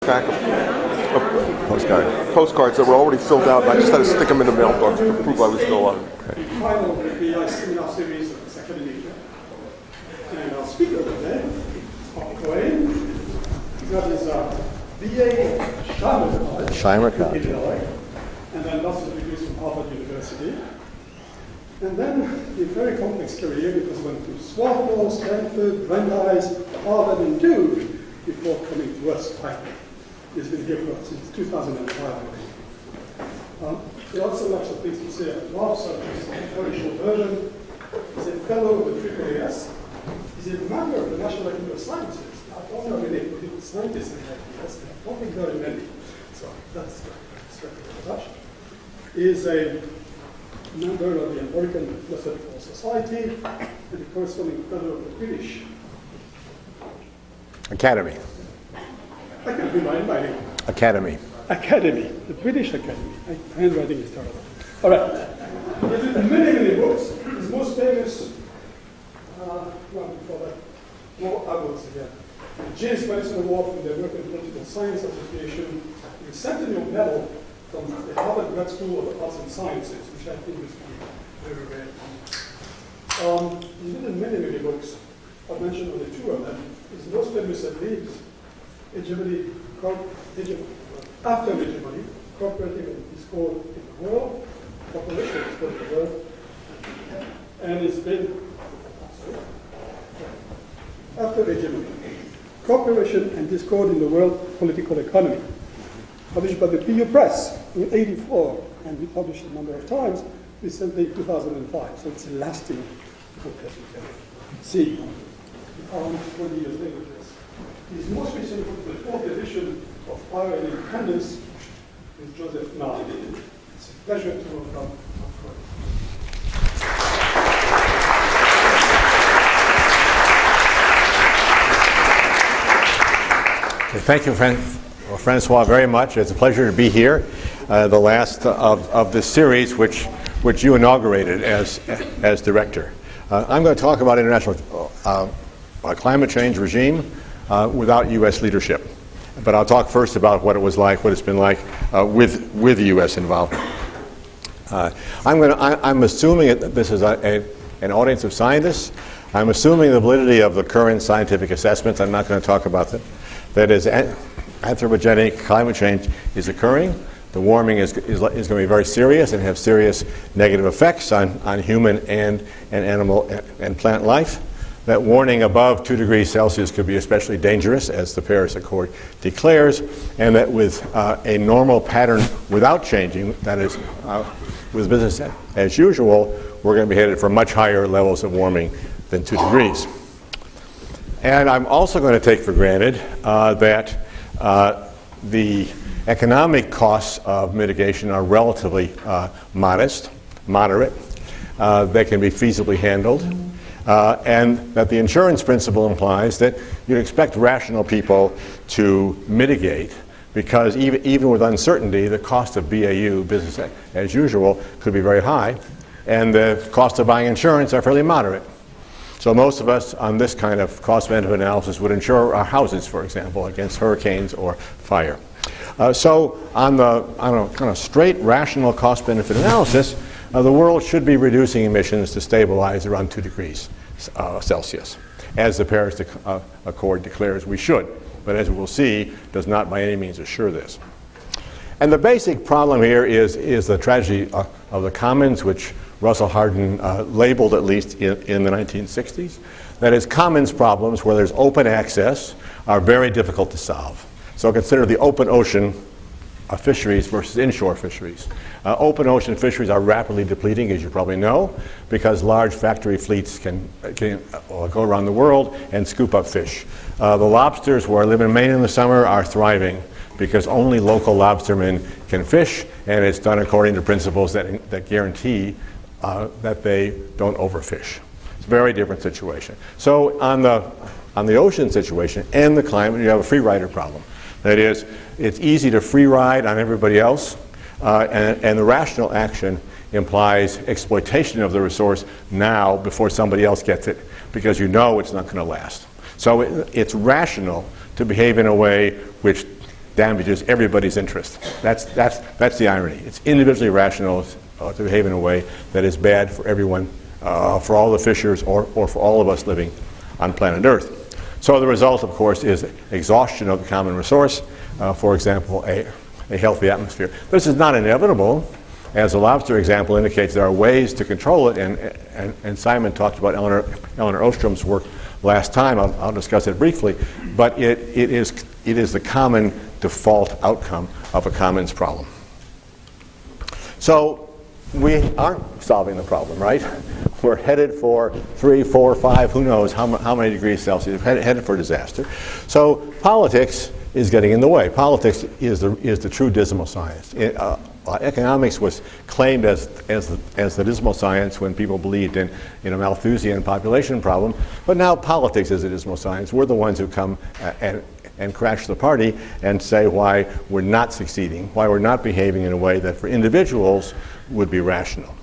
stack of postcards that were already filled out, and I just had to stick them in the mailbox to prove I was still alive. The final will be a seminar series of this academic. And our speaker today is Keohane. That is B.A. Scheimer College. And then master's degrees from Harvard University. And then a very complex career because he went to Swarthmore, Stanford, Brandeis, Harvard, and Duke before coming to us finally. He's been here since 2005 already. There are so much of things to say about so just a very short version. He's a fellow of the AAAS. He's a member of the National Academy of Sciences. I don't know many political scientists in the AAS, but I don't think very many. So that's touch. He is a member of the American Philosophical Society and the corresponding fellow of the British Academy. I can do my handwriting. Academy. Academy, the British Academy. Handwriting is terrible. All right. He's written many books. His most famous, one before that, more adults again. The James Madison Award from the American Political Science Association, the Centennial Medal from the Harvard Grad School of Arts and Sciences, which I think is very rare. He's written many books. I've mentioned only two of them. His most famous at least, After Hegemony, Cooperative and Discord in the World, Cooperation is called the World, and it's been, After Hegemony, Cooperation and Discord in the World Political Economy, published by the PU Press in '84, and we published a number of times, recently in 2005, so it's a lasting book that you can see 20 years later. His most recent book, the fourth edition of Power and Independence, with Joseph Nye. It's a pleasure to welcome. Okay, thank you, Francois, very much. It's a pleasure to be here, the last of this series, which you inaugurated as director. I'm going to talk about international climate change regime without U.S. leadership. But I'll talk first about what it was like, what it's been like with the U.S. involvement. I'm assuming that this is an audience of scientists. I'm assuming the validity of the current scientific assessments. I'm not going to talk about that. That is, anthropogenic climate change is occurring. The warming is going to be very serious and have serious negative effects on human and animal and plant life. That warning above 2 degrees Celsius could be especially dangerous, as the Paris Accord declares, and that with a normal pattern without changing, that is, with business as usual, we're going to be headed for much higher levels of warming than 2 degrees. And I'm also going to take for granted that the economic costs of mitigation are relatively moderate. They can be feasibly handled. And that the insurance principle implies that you'd expect rational people to mitigate, because even with uncertainty, the cost of BAU, business as usual, could be very high, and the cost of buying insurance are fairly moderate. So most of us on this kind of cost-benefit analysis would insure our houses, for example, against hurricanes or fire. So on a kind of straight rational cost-benefit analysis, the world should be reducing emissions to stabilize around 2 degrees Celsius, as the Paris Accord declares we should, but as we'll see, does not by any means assure this. And the basic problem here is the tragedy of the commons, which Russell Hardin labeled, at least in the 1960s. That is, commons problems where there's open access are very difficult to solve. So consider the open ocean fisheries versus inshore fisheries. Open ocean fisheries are rapidly depleting, as you probably know, because large factory fleets can go around the world and scoop up fish. The lobsters where I live in Maine in the summer are thriving because only local lobstermen can fish, and it's done according to principles that guarantee that they don't overfish. It's a very different situation. So on the ocean situation and the climate, you have a free rider problem. That is, it's easy to free ride on everybody else, and the rational action implies exploitation of the resource now before somebody else gets it, because you know it's not going to last. So it's rational to behave in a way which damages everybody's interest. That's the irony. It's individually rational to behave in a way that is bad for everyone, for all the fishers or for all of us living on planet Earth. So the result, of course, is exhaustion of the common resource, for example, a healthy atmosphere. This is not inevitable. As the lobster example indicates, there are ways to control it, and Simon talked about Eleanor Ostrom's work last time. I'll discuss it briefly, but it is the common default outcome of a commons problem. So we aren't solving the problem, right? We're headed for 3, 4, 5, who knows how many degrees Celsius, headed for disaster. So politics is getting in the way. Politics is the true dismal science. Economics was claimed as the dismal science when people believed in a Malthusian population problem, but now politics is a dismal science. We're the ones who come and crash the party and say why we're not succeeding, why we're not behaving in a way that for individuals would be rational.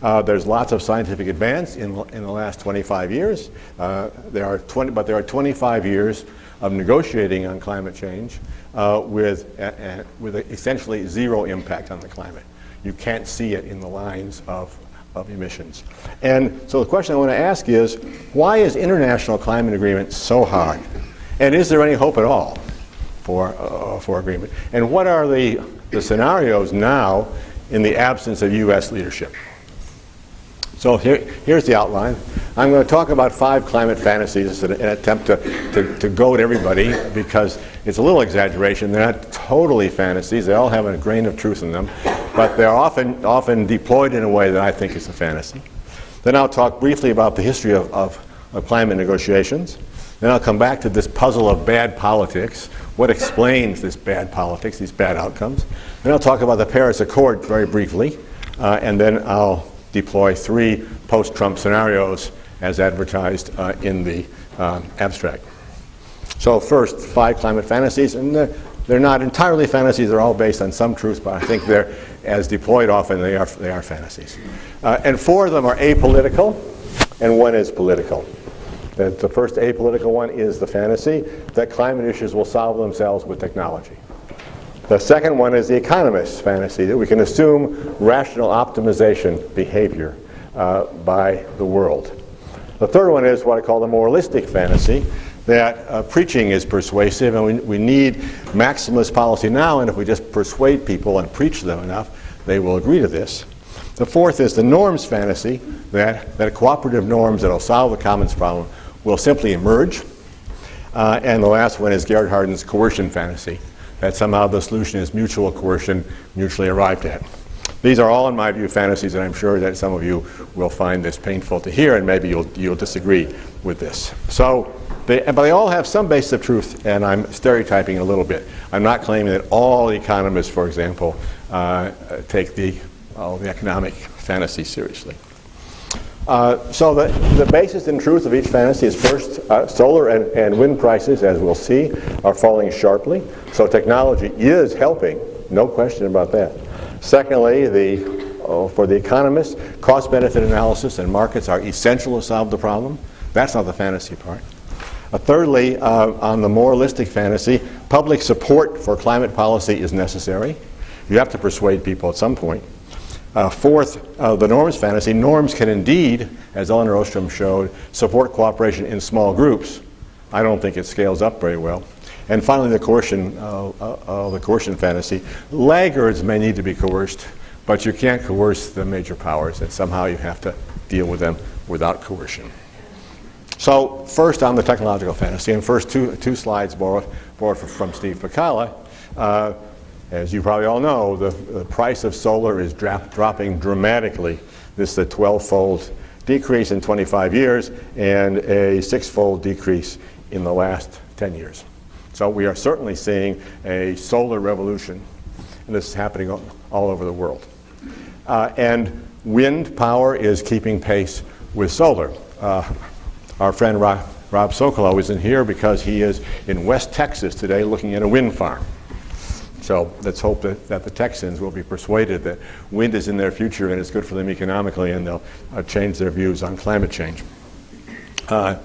There's lots of scientific advance in the last 25 years. There are 25 years of negotiating on climate change with essentially zero impact on the climate. You can't see it in the lines of emissions. And so the question I want to ask is, why is international climate agreement so hard? And is there any hope at all for agreement? And what are the scenarios now in the absence of U.S. leadership? So here's the outline. I'm going to talk about 5 climate fantasies in an attempt to goad everybody, because it's a little exaggeration. They're not totally fantasies. They all have a grain of truth in them, but they're often deployed in a way that I think is a fantasy. Then I'll talk briefly about the history of climate negotiations. Then I'll come back to this puzzle of bad politics. What explains this bad politics, these bad outcomes? Then I'll talk about the Paris Accord very briefly, and then I'll deploy 3 post-Trump scenarios as advertised in the abstract. So first, 5 climate fantasies, and they're not entirely fantasies. They're all based on some truth, but I think they're, as deployed often, they are fantasies. And 4 of them are apolitical, and 1 is political. The first apolitical one is the fantasy that climate issues will solve themselves with technology. The second one is the economist's fantasy, that we can assume rational optimization behavior by the world. The third one is what I call the moralistic fantasy, that preaching is persuasive, and we need maximalist policy now, and if we just persuade people and preach them enough, they will agree to this. The fourth is the norms fantasy, that cooperative norms that will solve the commons problem will simply emerge. And the last one is Gerhard Harden's coercion fantasy, that somehow the solution is mutual coercion, mutually arrived at. These are all, in my view, fantasies, and I'm sure that some of you will find this painful to hear, and maybe you'll disagree with this. So, but they all have some basis of truth, and I'm stereotyping a little bit. I'm not claiming that all economists, for example, take the economic fantasy seriously. So the basis and truth of each fantasy is first, solar and wind prices, as we'll see, are falling sharply. So technology is helping, no question about that. Secondly, for the economists, cost-benefit analysis and markets are essential to solve the problem. That's not the fantasy part. Thirdly, on the moralistic fantasy, public support for climate policy is necessary. You have to persuade people at some point. Fourth, the norms fantasy. Norms can indeed, as Eleanor Ostrom showed, support cooperation in small groups. I don't think it scales up very well. And finally, the coercion fantasy. Laggards may need to be coerced, but you can't coerce the major powers, and somehow you have to deal with them without coercion. So first on the technological fantasy, and first two slides borrowed from Steve Pacala. As you probably all know, the price of solar is dropping dramatically. This is a 12-fold decrease in 25 years and a 6-fold decrease in the last 10 years. So we are certainly seeing a solar revolution, and this is happening all over the world. And wind power is keeping pace with solar. Our friend Rob Sokolow is in here because he is in West Texas today looking at a wind farm. So let's hope that the Texans will be persuaded that wind is in their future and it's good for them economically, and they'll change their views on climate change. But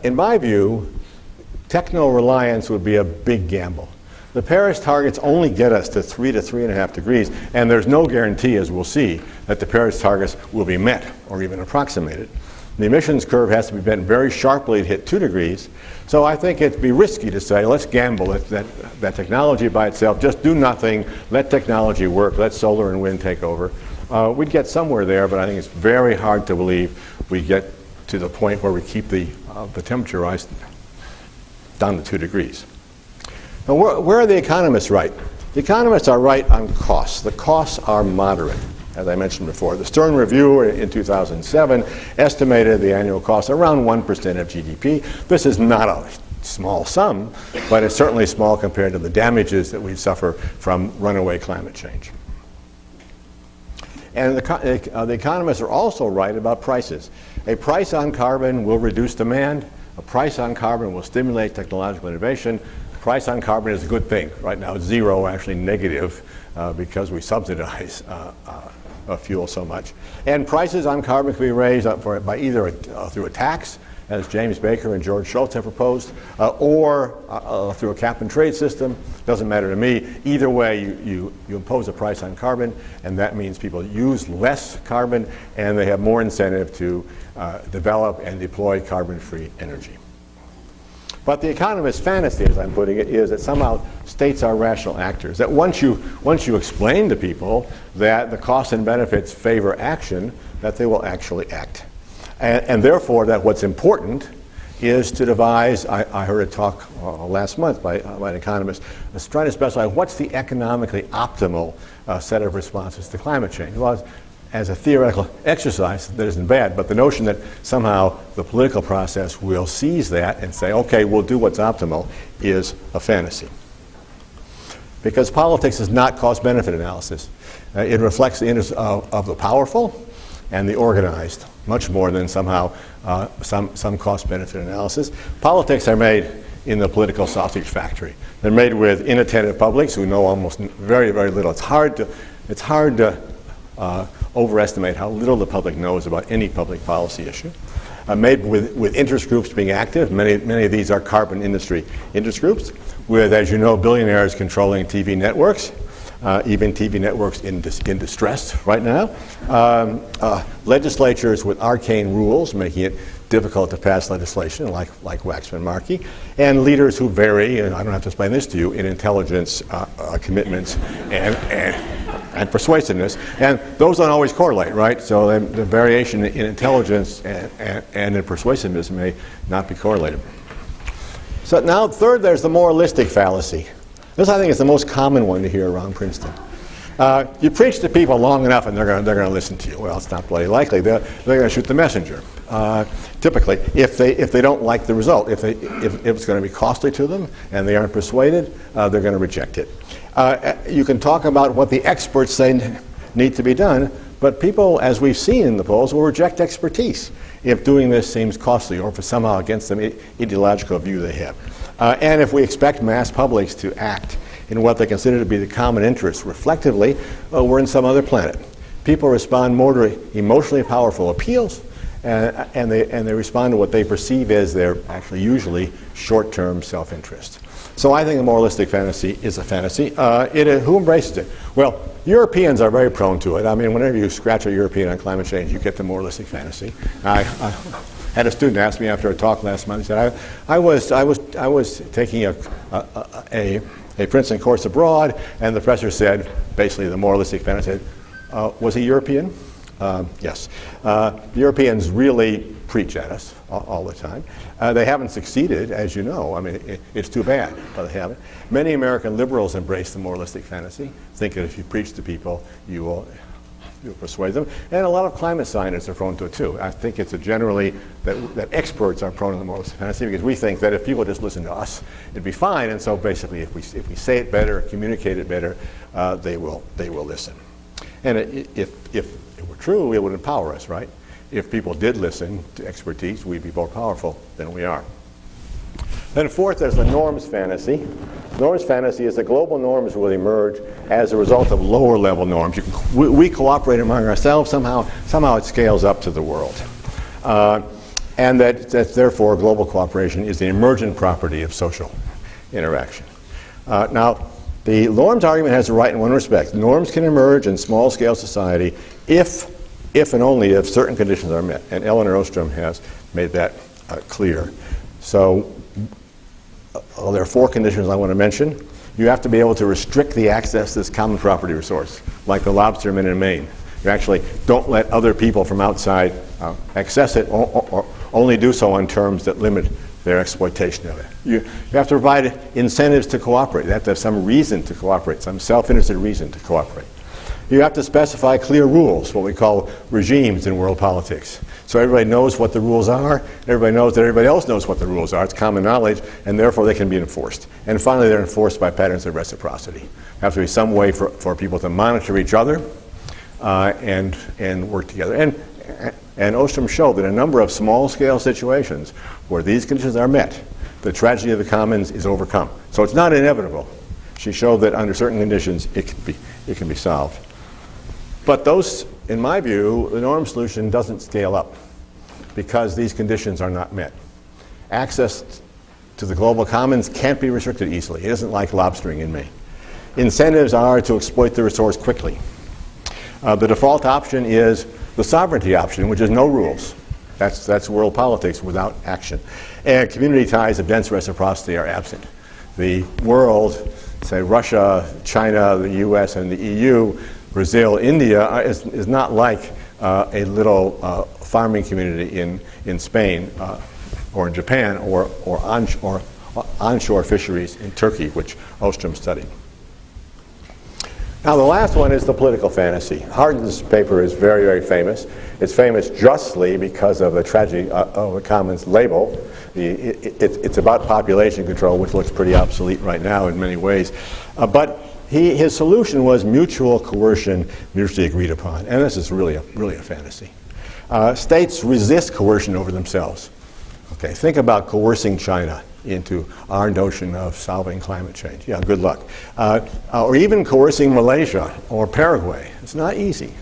in my view, Techno-reliance would be a big gamble. The Paris targets only get us to 3 to 3.5 degrees, and there's no guarantee, as we'll see, that the Paris targets will be met or even approximated. The emissions curve has to be bent very sharply to hit 2 degrees. So I think it'd be risky to say, let's gamble that technology by itself, just do nothing, let technology work, let solar and wind take over. We'd get somewhere there, but I think it's very hard to believe we get to the point where we keep the temperature rise down to 2 degrees. Now, where are the economists right? The economists are right on costs. The costs are moderate, as I mentioned before. The Stern Review in 2007 estimated the annual cost around 1% of GDP. This is not a small sum, but it's certainly small compared to the damages that we suffer from runaway climate change. And the economists are also right about prices. A price on carbon will reduce demand. A price on carbon will stimulate technological innovation. Price on carbon is a good thing. Right now it's zero, actually negative, because we subsidize fuel so much. And prices on carbon can be raised by either through a tax, as James Baker and George Shultz have proposed, or through a cap and trade system. Doesn't matter to me. Either way, you impose a price on carbon, and that means people use less carbon, and they have more incentive to develop and deploy carbon-free energy. But the economist's fantasy, as I'm putting it, is that somehow states are rational actors. That once you explain to people that the costs and benefits favor action, that they will actually act. And therefore, that what's important is to devise, I heard a talk last month by an economist, trying to specify what's the economically optimal set of responses to climate change. Well, as a theoretical exercise, that isn't bad, but the notion that somehow the political process will seize that and say, okay, we'll do what's optimal is a fantasy. Because politics is not cost-benefit analysis. It reflects the interests of the powerful and the organized, much more than somehow some cost-benefit analysis. Politics are made in the political sausage factory. They're made with inattentive publics who know almost very, very little. It's hard to overestimate how little the public knows about any public policy issue. Made with interest groups being active. Many of these are carbon industry interest groups, with, as you know, billionaires controlling TV networks, even TV networks in distress right now. Legislatures with arcane rules, making it difficult to pass legislation, like Waxman-Markey, and leaders who vary, and I don't have to explain this to you, in intelligence, commitments, and persuasiveness, and those don't always correlate, right? So the variation in intelligence and in persuasiveness may not be correlated. So now, third, there's the moralistic fallacy. This, I think, is the most common one to hear around Princeton. You preach to people long enough, and they're going to listen to you. Well, it's not bloody likely. They're going to shoot the messenger. Typically, if they don't like the result, if it's going to be costly to them and they aren't persuaded, they're going to reject it. You can talk about what the experts say need to be done, but people, as we've seen in the polls, will reject expertise if doing this seems costly or if it's somehow against the ideological view they have. And if we expect mass publics to act in what they consider to be the common interest reflectively, we're in some other planet. People respond more to emotionally powerful appeals, and they respond to what they perceive as their actually usually short-term self-interest. So I think a moralistic fantasy is a fantasy. Who embraces it? Well, Europeans are very prone to it. I mean, whenever you scratch a European on climate change, you get the moralistic fantasy. I had a student ask me after a talk last month. He said, I was taking a Princeton course abroad, and the professor said, basically the moralistic fantasy said, was he European? Yes. Europeans really preach at us all the time. They haven't succeeded, as you know. I mean, it's too bad, but they haven't. Many American liberals embrace the moralistic fantasy, think that if you preach to people, you'll persuade them. And a lot of climate scientists are prone to it too. I think it's generally that experts are prone to the moralistic fantasy because we think that if people just listen to us, it'd be fine. And so basically, if we say it better, communicate it better, they will listen. And if it were true, it would empower us, right? If people did listen to expertise, we'd be more powerful than we are. Then fourth, there's the norms fantasy. Norms fantasy is that global norms will emerge as a result of lower level norms. We cooperate among ourselves, somehow it scales up to the world. and that therefore global cooperation is the emergent property of social interaction. Now, the norms argument has a right in one respect. Norms can emerge in small-scale society if and only if certain conditions are met, and Eleanor Ostrom has made that clear. So there are 4 conditions I want to mention. You have to be able to restrict the access to this common property resource, like the lobstermen in Maine. You actually don't let other people from outside access it, or only do so on terms that limit their exploitation of it. You have to provide incentives to cooperate. You have to have some reason to cooperate, some self-interested reason to cooperate. You have to specify clear rules, what we call regimes in world politics. So everybody knows what the rules are, everybody knows that everybody else knows what the rules are. It's common knowledge, and therefore they can be enforced. And finally, they're enforced by patterns of reciprocity. There has to be some way for people to monitor each other and work together. And Ostrom showed that a number of small-scale situations where these conditions are met, the tragedy of the commons is overcome. So it's not inevitable. She showed that under certain conditions it can be solved. But those, in my view, the norm solution doesn't scale up because these conditions are not met. Access to the global commons can't be restricted easily. It isn't like lobstering in Maine. Incentives are to exploit the resource quickly. The default option is the sovereignty option, which is no rules. That's world politics without action. And community ties of dense reciprocity are absent. The world, say Russia, China, the US, and the EU, Brazil, India, is not like a little farming community in Spain or in Japan or onshore fisheries in Turkey, which Ostrom studied. Now the last one is the political fantasy. Hardin's paper is very, very famous. It's famous justly because of the tragedy of the commons label. It's about population control, which looks pretty obsolete right now in many ways. But his solution was mutual coercion, mutually agreed upon. And this is really a fantasy. States resist coercion over themselves. Okay, think about coercing China into our notion of solving climate change. Yeah, good luck. Or even coercing Malaysia or Paraguay. It's not easy.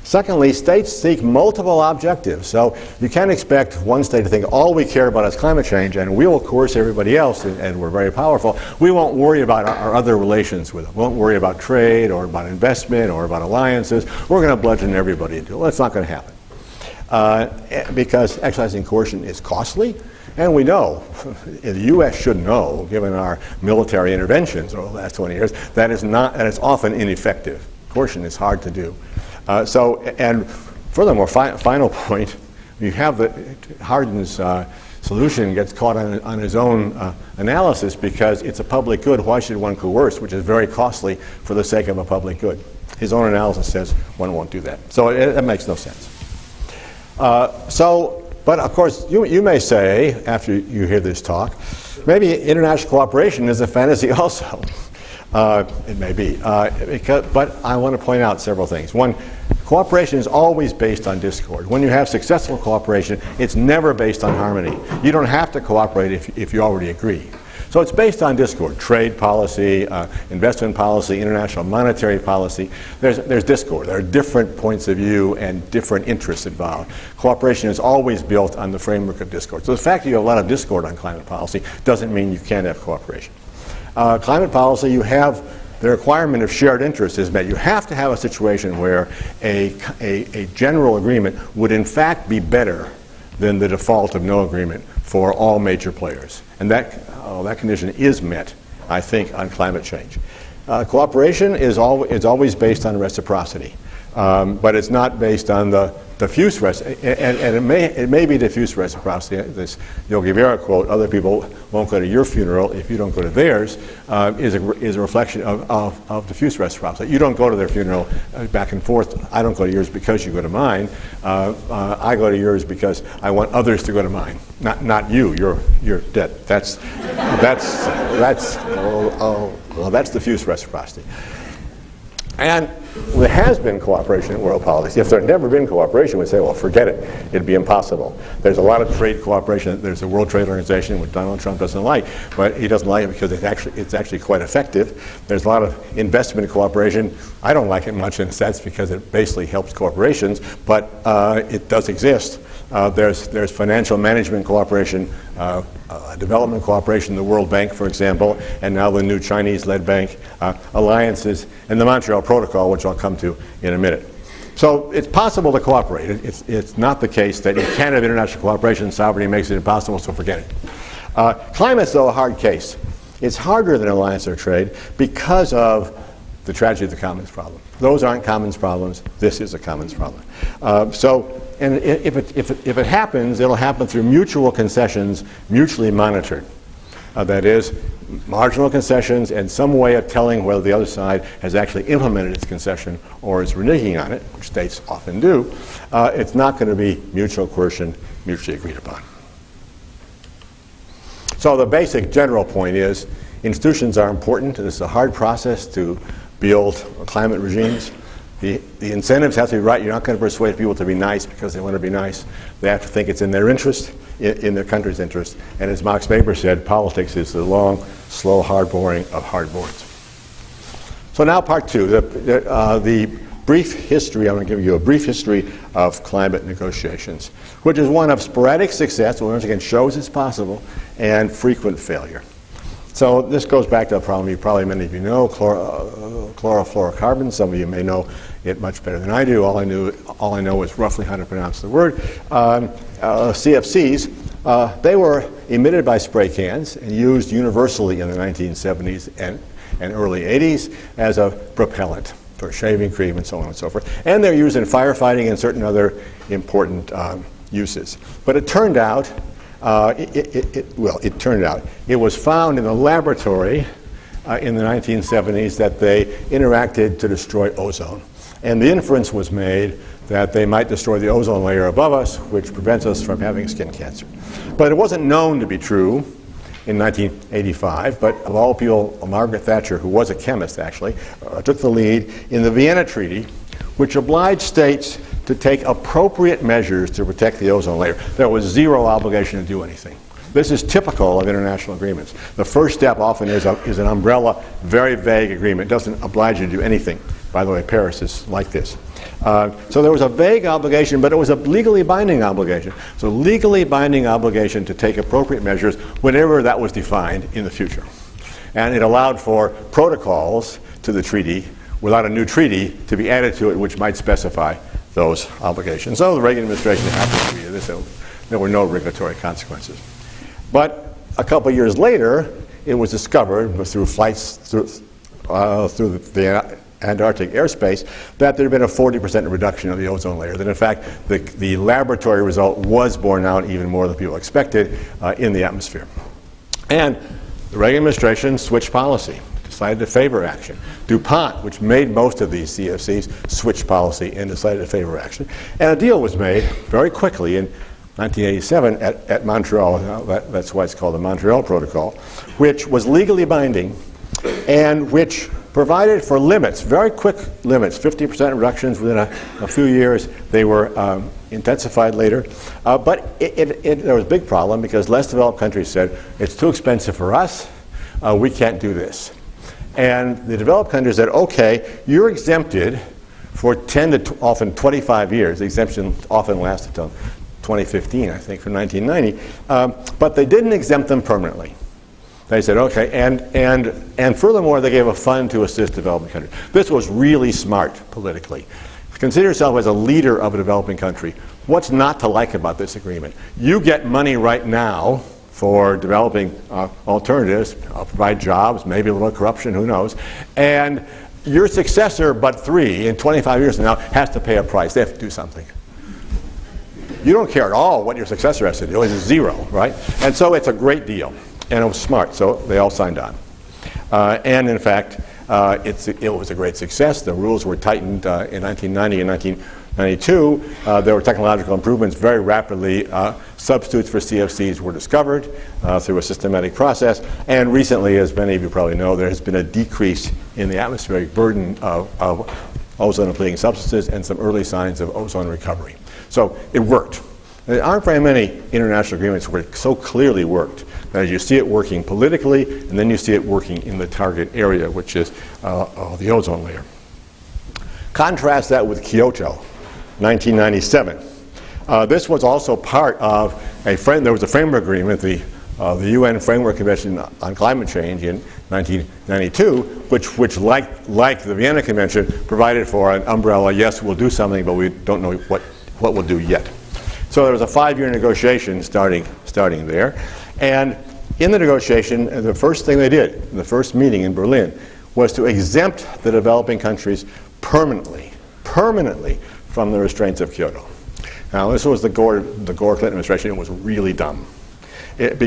Secondly, states seek multiple objectives. So you can't expect one state to think all we care about is climate change and we will coerce everybody else and we're very powerful. We won't worry about our other relations with them. We won't worry about trade or about investment or about alliances. We're going to bludgeon everybody into it. Well, that's not going to happen. Because exercising coercion is costly. And we know, the U.S. should know, given our military interventions over the last 20 years, that it's often ineffective. Coercion is hard to do. And furthermore, final point, you have Hardin's solution gets caught on his own analysis because it's a public good. Why should one coerce, which is very costly for the sake of a public good? His own analysis says one won't do that. So it makes no sense. But of course, you may say, after you hear this talk, maybe international cooperation is a fantasy also. It may be. But I want to point out several things. One, cooperation is always based on discord. When you have successful cooperation, it's never based on harmony. You don't have to cooperate if you already agree. So it's based on discord. Trade policy, investment policy, international monetary policy. There's discord. There are different points of view and different interests involved. Cooperation is always built on the framework of discord. So the fact that you have a lot of discord on climate policy doesn't mean you can't have cooperation. Climate policy, you have the requirement of shared interest is met. You have to have a situation where a general agreement would in fact be better than the default of no agreement for all major players. And that condition is met, I think, on climate change. Cooperation is always based on reciprocity, but it's not based on the diffuse reciprocity. And it may be diffuse reciprocity. This Yogi Berra quote, "Other people won't go to your funeral if you don't go to theirs," is a reflection of diffuse reciprocity. You don't go to their funeral back and forth. I don't go to yours because you go to mine. I go to yours because I want others to go to mine. Not you. You're dead. That's diffuse reciprocity. And there has been cooperation in world politics. If there had never been cooperation, we'd say, well, forget it. It'd be impossible. There's a lot of trade cooperation. There's the World Trade Organization, which Donald Trump doesn't like, but he doesn't like it because it's actually quite effective. There's a lot of investment cooperation. I don't like it much in a sense because it basically helps corporations, but it does exist. There's financial management cooperation, development cooperation, the World Bank, for example, and now the new Chinese-led bank alliances, and the Montreal Protocol, which I'll come to in a minute. So it's possible to cooperate. It's not the case that you can't have international cooperation, sovereignty makes it impossible, so forget it. Climate's, though, a hard case. It's harder than alliance or trade because of the tragedy of the commons problem. Those aren't commons problems. This is a commons problem. And if it happens, it'll happen through mutual concessions, mutually monitored. That is, marginal concessions and some way of telling whether the other side has actually implemented its concession or is reneging on it, which states often do. It's not going to be mutual coercion, mutually agreed upon. So the basic general point is institutions are important. It's a hard process to build climate regimes. The incentives have to be right. You're not going to persuade people to be nice because they want to be nice. They have to think it's in their interest, in their country's interest. And as Max Weber said, politics is the long, slow, hard boring of hard boards. So now part two, the brief history. I'm going to give you a brief history of climate negotiations, which is one of sporadic success, which once again shows it's possible, and frequent failure. So this goes back to a problem probably many of you know, chlorofluorocarbons. Some of you may know it much better than I do. All I know is roughly how to pronounce the word. CFCs, they were emitted by spray cans and used universally in the 1970s and early 80s as a propellant for shaving cream and so on and so forth. And they're used in firefighting and certain other important uses. But it turned out, it was found in the laboratory in the 1970s that they interacted to destroy ozone. And the inference was made that they might destroy the ozone layer above us, which prevents us from having skin cancer. But it wasn't known to be true in 1985, but of all people, Margaret Thatcher, who was a chemist actually, took the lead in the Vienna Treaty, which obliged states to take appropriate measures to protect the ozone layer. There was zero obligation to do anything. This is typical of international agreements. The first step often is an umbrella, very vague agreement. It doesn't oblige you to do anything. By the way, Paris is like this. So there was a vague obligation, but it was a legally binding obligation. So legally binding obligation to take appropriate measures whenever that was defined in the future. And it allowed for protocols to the treaty without a new treaty to be added to it, which might specify those obligations. So the Reagan administration happened to agree to this. There were no regulatory consequences. But a couple of years later, it was discovered through flights through the Antarctic airspace that there had been a 40% reduction of the ozone layer. That in fact, the laboratory result was borne out even more than people expected in the atmosphere. And the Reagan administration switched policy, decided to favor action. DuPont, which made most of these CFCs, switched policy and decided to favor action. And a deal was made very quickly in 1987 at Montreal. That's why it's called the Montreal Protocol, which was legally binding and which provided for limits, very quick limits, 50% reductions within a few years. They were intensified later. But there was a big problem because less developed countries said, it's too expensive for us, we can't do this. And the developed countries said, okay, you're exempted for 10 to often 25 years. The exemption often lasted until 2015, I think, from 1990. But they didn't exempt them permanently. They said, okay, and furthermore, they gave a fund to assist developing countries. This was really smart politically. Consider yourself as a leader of a developing country. What's not to like about this agreement? You get money right now for developing alternatives, provide jobs, maybe a little corruption, who knows. And your successor, but 3, in 25 years from now, has to pay a price. They have to do something. You don't care at all what your successor has to do. It's 0, right? And so it's a great deal. And it was smart, so they all signed on. And in fact, it was a great success. The rules were tightened in 1990 and 1992. There were technological improvements very rapidly. Substitutes for CFCs were discovered through a systematic process. And recently, as many of you probably know, there has been a decrease in the atmospheric burden of ozone-depleting substances and some early signs of ozone recovery. So it worked. There aren't very many international agreements where it so clearly worked. That is, you see it working politically, and then you see it working in the target area, which is the ozone layer. Contrast that with Kyoto, 1997. This was also part of there was a framework agreement, the UN Framework Convention on Climate Change in 1992, which like the Vienna Convention, provided for an umbrella, yes, we'll do something, but we don't know what we'll do yet. So there was a 5-year negotiation starting there. And in the negotiation, the first thing they did, in the first meeting in Berlin, was to exempt the developing countries permanently from the restraints of Kyoto. Now, this was the Gore-Clinton administration. It was really dumb. And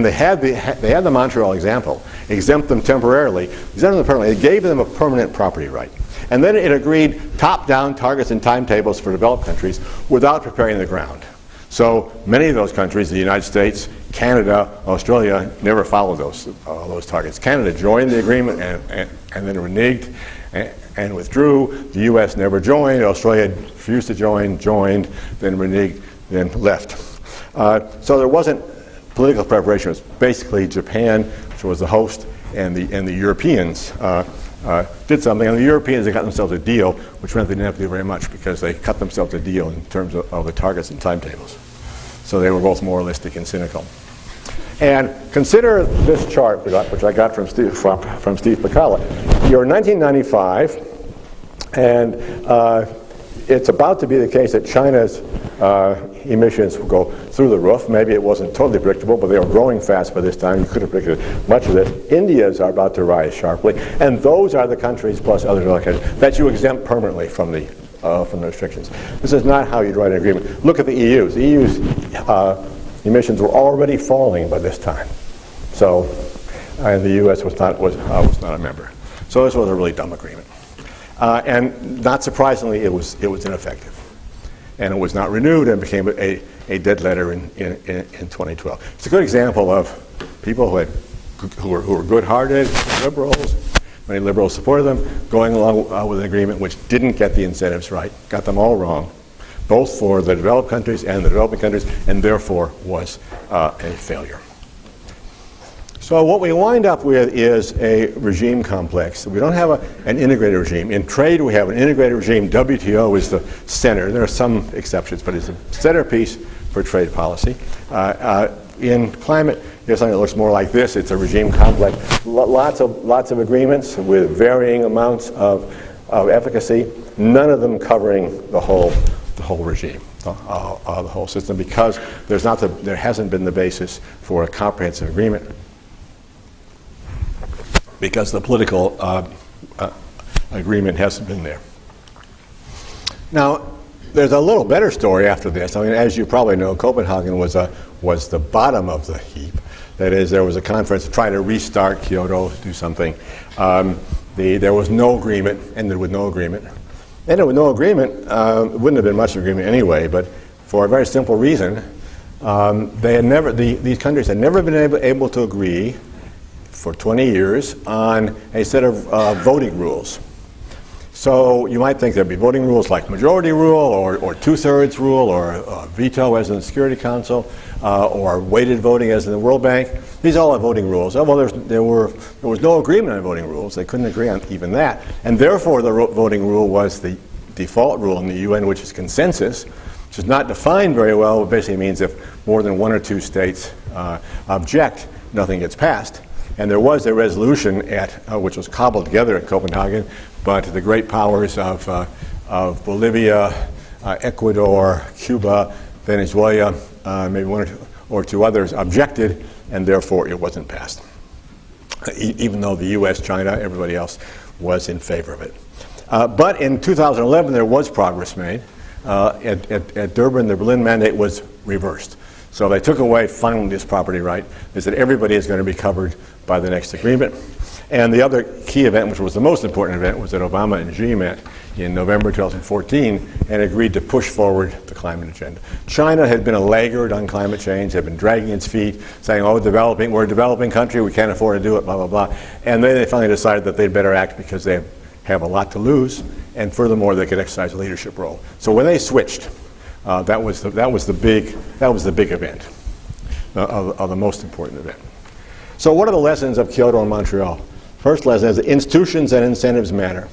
they had the Montreal example, exempt them temporarily. It gave them a permanent property right. And then it agreed top-down targets and timetables for developed countries without preparing the ground. So many of those countries, the United States, Canada, Australia, never followed those targets. Canada joined the agreement and then reneged and withdrew. The U.S. never joined. Australia refused to joined, then reneged, then left. So there wasn't political preparation. It was basically Japan, which was the host, and the Europeans did something. And the Europeans, they got themselves a deal, which meant they didn't have to do very much because they cut themselves a deal in terms of the targets and timetables. So they were both moralistic and cynical. And consider this chart, which I got from Steve Pacala. You're in 1995, and it's about to be the case that China's emissions will go through the roof. Maybe it wasn't totally predictable, but they were growing fast by this time. You could have predicted much of this. India's are about to rise sharply, and those are the countries, plus other countries, that you exempt permanently from the restrictions. This is not how you'd write an agreement. Look at the EU's. The EU's emissions were already falling by this time. So, and the U.S. was not a member. So this was a really dumb agreement. And not surprisingly, it was ineffective. And it was not renewed and became a dead letter in 2012. It's a good example of people who were good-hearted, liberals. Many liberals supported them, going along with an agreement which didn't get the incentives right, got them all wrong, both for the developed countries and the developing countries, and therefore was a failure. So what we wind up with is a regime complex. We don't have an integrated regime. In trade, we have an integrated regime. WTO is the center. There are some exceptions, but it's a centerpiece for trade policy. In climate, there's something that looks more like this. It's a regime complex. Lots of agreements with varying amounts of efficacy. None of them covering the whole regime, the whole system, because there hasn't been the basis for a comprehensive agreement. Because the political agreement hasn't been there. Now, there's a little better story after this. I mean, as you probably know, Copenhagen was the bottom of the heap. That is, there was a conference to try to restart Kyoto, do something. There was no agreement, ended with no agreement. Ended with no agreement, it wouldn't have been much of an agreement anyway, but for a very simple reason, these countries had never been able to agree for 20 years on a set of voting rules. So you might think there'd be voting rules like majority rule or two-thirds rule or veto as in the Security Council or weighted voting as in the World Bank. These all are voting rules. Well, there was no agreement on voting rules. They couldn't agree on even that. And therefore the voting rule was the default rule in the UN, which is consensus, which is not defined very well. It basically means if more than one or two states object, nothing gets passed. And there was a resolution which was cobbled together at Copenhagen, but the great powers of Bolivia, Ecuador, Cuba, Venezuela, maybe one or two others objected, and therefore it wasn't passed. Even though the U.S., China, everybody else was in favor of it. But in 2011, there was progress made. At Durban, the Berlin Mandate was reversed. So they took away finally this property right. They said everybody is going to be covered by the next agreement. And the other key event, which was the most important event, was that Obama and Xi met in November 2014 and agreed to push forward the climate agenda. China had been a laggard on climate change, had been dragging its feet, saying, oh, we're a developing country, we can't afford to do it, blah, blah, blah. And then they finally decided that they'd better act because they have a lot to lose, and furthermore, they could exercise a leadership role. So when they switched, that was the big event, the most important event. So what are the lessons of Kyoto and Montreal? First lesson is that institutions and incentives matter.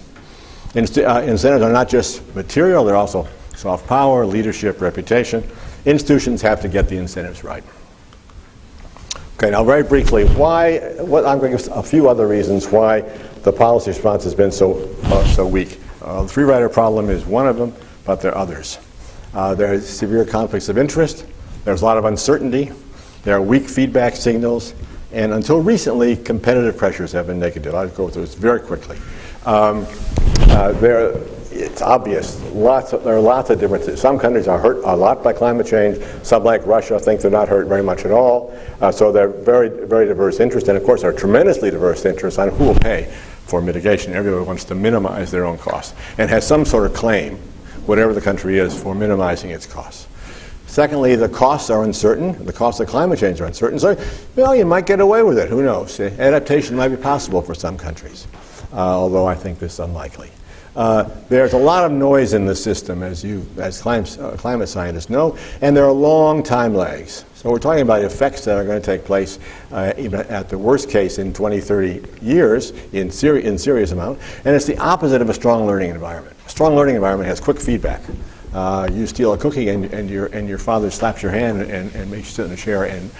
Incentives are not just material, they're also Soft power, leadership, reputation. Institutions have to get the incentives right. Okay, now very briefly, I'm going to give a few other reasons why the policy response has been so weak. The free rider problem is one of them, but there are others. There are severe conflicts of interest. There's a lot of uncertainty. There are weak feedback signals. And until recently, competitive pressures have been negative. I'll go through this very quickly. It's obvious. There are lots of differences. Some countries are hurt a lot by climate change. Some, like Russia, think they're not hurt very much at all. So they're very, very diverse interests. And of course, there are tremendously diverse interests on who will pay for mitigation. Everybody wants to minimize their own costs and has some sort of claim, whatever the country is, for minimizing its costs. Secondly, the costs are uncertain. The costs of climate change are uncertain. So, you might get away with it. Who knows? Adaptation might be possible for some countries, although I think this is unlikely. There's a lot of noise in the system, as climate scientists know, and there are long time lags. So we're talking about effects that are going to take place, even at the worst case, in 20, 30 years in serious amount, and it's the opposite of a strong learning environment. A strong learning environment has quick feedback. You steal a cookie and your father slaps your hand and makes you sit in a chair and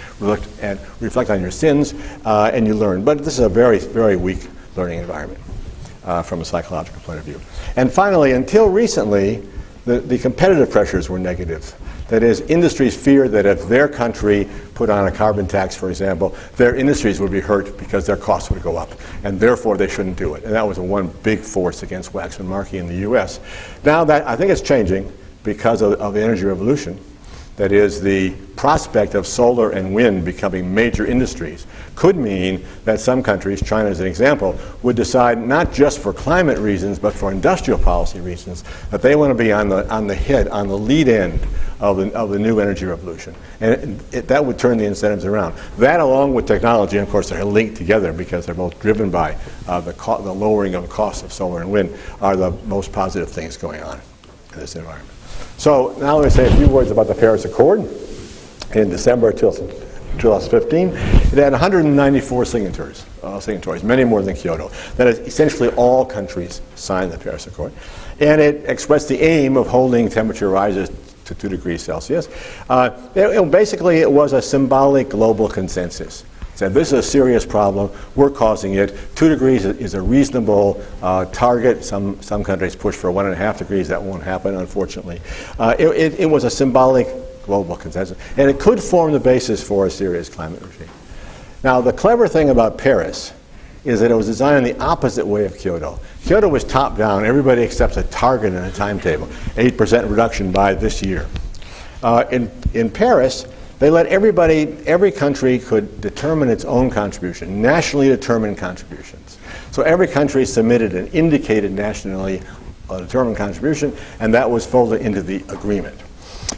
reflect on your sins, and you learn. But this is a very, very weak learning environment from a psychological point of view. And finally, until recently, the competitive pressures were negative. That is, industries feared that if their country put on a carbon tax, for example, their industries would be hurt because their costs would go up, and therefore they shouldn't do it. And that was one big force against Waxman-Markey in the U.S. Now that I think it's changing because of the energy revolution. That is, the prospect of solar and wind becoming major industries could mean that some countries, China as an example, would decide not just for climate reasons but for industrial policy reasons that they want to be on the lead end of the new energy revolution. And that would turn the incentives around. That, along with technology, and of course they're linked together because they're both driven by the lowering of the cost of solar and wind, are the most positive things going on in this environment. So now let me say a few words about the Paris Accord. In December 2015, it had 194 signatories, many more than Kyoto. That is, essentially all countries signed the Paris Accord. And it expressed the aim of holding temperature rises to 2 degrees Celsius. Basically, it was a symbolic global consensus. Said this is a serious problem, we're causing it. 2 degrees is a reasonable target. Some countries push for 1.5 degrees. That won't happen, unfortunately. It was a symbolic global consensus, and it could form the basis for a serious climate regime. Now, the clever thing about Paris is that it was designed in the opposite way of Kyoto. Kyoto was top-down. Everybody accepts a target and a timetable, 8% reduction by this year. In Paris, they let every country could determine its own contribution, nationally determined contributions. So every country submitted an indicated nationally determined contribution, and that was folded into the agreement.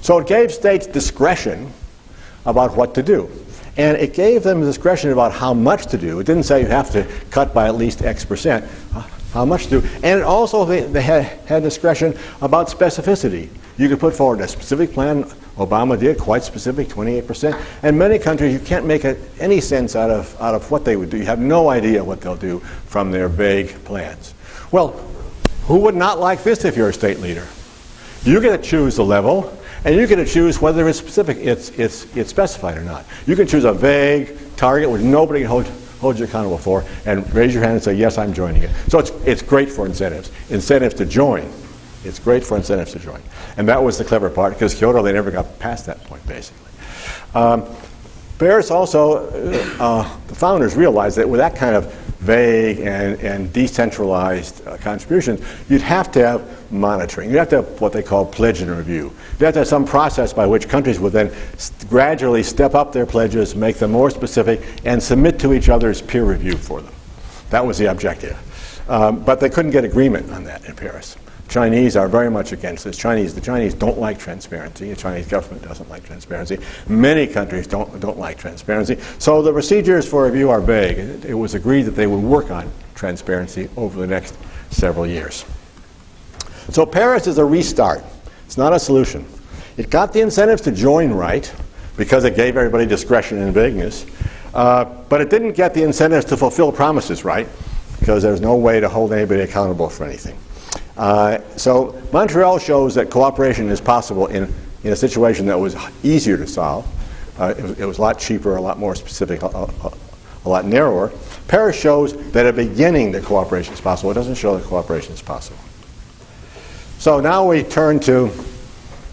So it gave states discretion about what to do. And it gave them discretion about how much to do. It didn't say you have to cut by at least X percent, how much to do. And it also, they had discretion about specificity. You could put forward a specific plan. Obama did, quite specific, 28%. And many countries, you can't make any sense out of what they would do. You have no idea what they'll do from their vague plans. Well, who would not like this if you're a state leader? You get to choose the level, and you get to choose whether it's specific, it's specified or not. You can choose a vague target which nobody can hold you accountable for, and raise your hand and say, yes, I'm joining it. So it's great for incentives. Incentives to join. It's great for incentives to join. And that was the clever part, because Kyoto, they never got past that point, basically. Paris also, the founders realized that with that kind of vague and decentralized contributions, you'd have to have monitoring. You'd have to have what they call pledge and review. You'd have to have some process by which countries would then gradually step up their pledges, make them more specific, and submit to each other's peer review for them. That was the objective. But they couldn't get agreement on that in Paris. Chinese are very much against this. The Chinese don't like transparency. The Chinese government doesn't like transparency. Many countries don't like transparency. So the procedures for review are vague. It was agreed that they would work on transparency over the next several years. So Paris is a restart. It's not a solution. It got the incentives to join right because it gave everybody discretion and vagueness. But it didn't get the incentives to fulfill promises right because there's no way to hold anybody accountable for anything. So Montreal shows that cooperation is possible in a situation that was easier to solve. It was a lot cheaper, a lot more specific, a lot narrower. Paris shows that at the beginning that cooperation is possible. It doesn't show that cooperation is possible. So now we turn to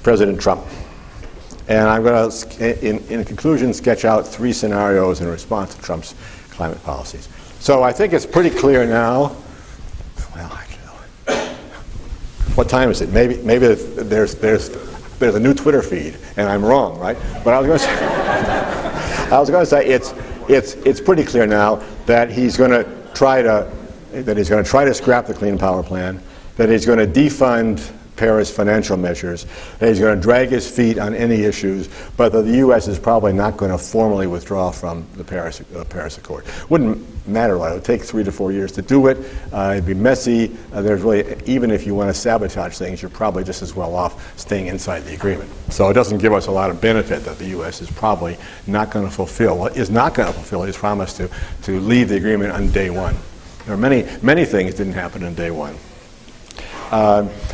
President Trump. And I'm going to, in conclusion, sketch out 3 scenarios in response to Trump's climate policies. So I think it's pretty clear now. Well, actually, what time is it? Maybe there's a new Twitter feed, and I'm wrong, right? But I was going to say it's pretty clear now that he's going to try to scrap the Clean Power Plan, that he's going to defund Paris financial measures, that he's going to drag his feet on any issues, but that the U.S. is probably not going to formally withdraw from the Paris Accord. Wouldn't matter what. It would take 3 to 4 years to do it. It'd be messy. There's really, even if you want to sabotage things, you're probably just as well off staying inside the agreement. So it doesn't give us a lot of benefit that the U.S. is probably not going to fulfill. Well, is not going to fulfill his promise to leave the agreement on day one. There are many things didn't happen on day one.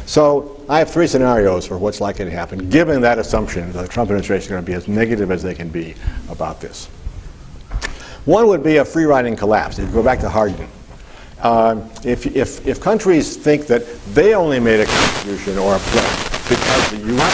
So I have 3 scenarios for what's likely to happen, given that assumption that the Trump administration is going to be as negative as they can be about this. One would be a free-riding collapse. If you go back to Hardin, if countries think that they only made a contribution or a pledge because the U.S.